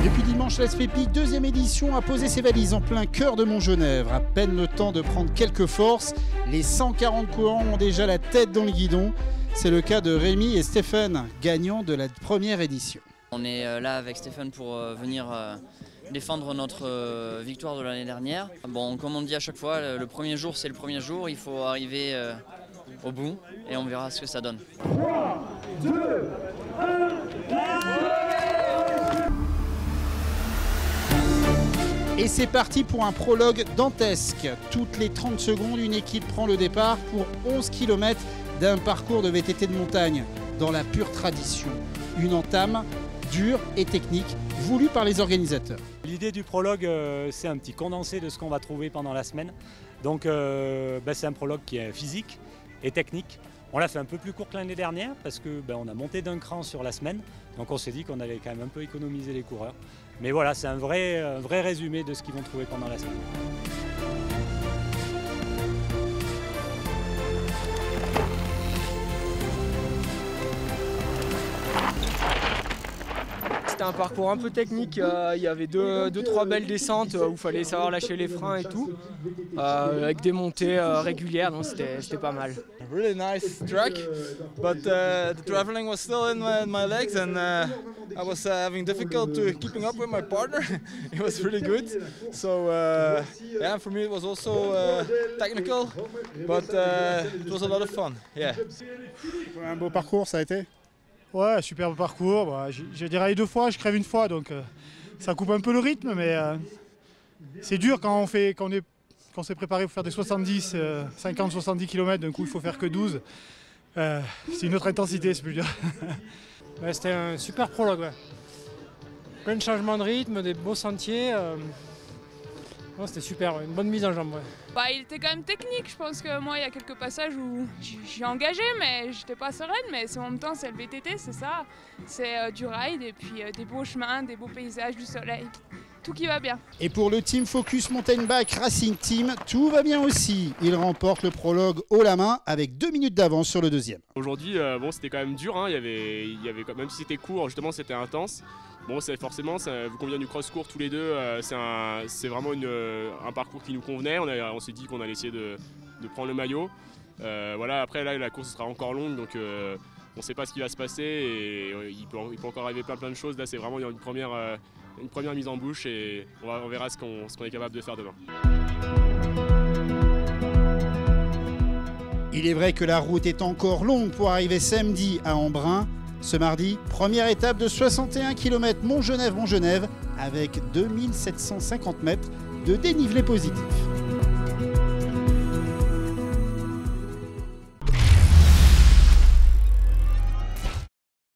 Depuis dimanche, l'Aspépique, deuxième édition, a posé ses valises en plein cœur de Montgenèvre. À peine le temps de prendre quelques forces, les 140 courants ont déjà la tête dans le guidon. C'est le cas de Rémi et Stéphane, gagnants de la première édition. On est là avec Stéphane pour venir défendre notre victoire de l'année dernière. Bon, comme on dit à chaque fois, le premier jour c'est le premier jour, il faut arriver au bout et on verra ce que ça donne. 3, 2, 1, Et c'est parti pour un prologue dantesque. Toutes les 30 secondes, une équipe prend le départ pour 11 km d'un parcours de VTT de montagne dans la pure tradition. Une entame dure et technique voulue par les organisateurs. L'idée du prologue, c'est un petit condensé de ce qu'on va trouver pendant la semaine. Donc c'est un prologue qui est physique et technique. On l'a fait un peu plus court que l'année dernière parce que on a monté d'un cran sur la semaine. Donc on s'est dit qu'on allait quand même un peu économiser les coureurs. Mais voilà, c'est un vrai résumé de ce qu'ils vont trouver pendant la semaine. C'était un parcours un peu technique, il y avait deux, trois belles descentes où il fallait savoir lâcher les freins et tout, avec des montées régulières, donc c'était pas mal. Really nice track, but the traveling was still in my legs and I was having difficulty keeping up with my partner. It was really good, so yeah, for me it was also technical, but it was a lot of fun. Yeah. Un beau parcours, ça a été ? Ouais, superbe parcours. Bah, j'ai déraillé 2 fois, je crève 1 fois, donc ça coupe un peu le rythme, mais c'est dur quand on s'est préparé pour faire des 50-70 km, d'un coup il faut faire que 12. C'est une autre intensité, c'est plus dur. Ouais, c'était un super prologue, ouais. Plein de changements de rythme, des beaux sentiers. Ouais, c'était super, une bonne mise en jambe. Ouais. Bah, il était quand même technique, je pense que moi il y a quelques passages où j'ai engagé mais j'étais pas sereine, mais en même temps c'est le VTT, c'est ça, c'est du ride et puis des beaux chemins, des beaux paysages, du soleil, tout qui va bien. Et pour le Team Focus Mountain Bike Racing Team, tout va bien aussi. Il remporte le prologue haut la main avec 2 minutes d'avance sur le deuxième. Aujourd'hui, bon, c'était quand même dur, hein. il y avait, même si c'était court, justement c'était intense. Bon, forcément, vu qu'on vient du cross-court tous les deux, c'est vraiment un parcours qui nous convenait. On s'est dit qu'on allait essayer de prendre le maillot. Voilà, après, là, la course sera encore longue, donc on ne sait pas ce qui va se passer. Et il peut encore arriver plein de choses. Là, c'est vraiment une première mise en bouche et on verra ce qu'on est capable de faire demain. Il est vrai que la route est encore longue pour arriver samedi à Embrun. Ce mardi, première étape de 61 km Montgenèvre avec 2750 mètres de dénivelé positif.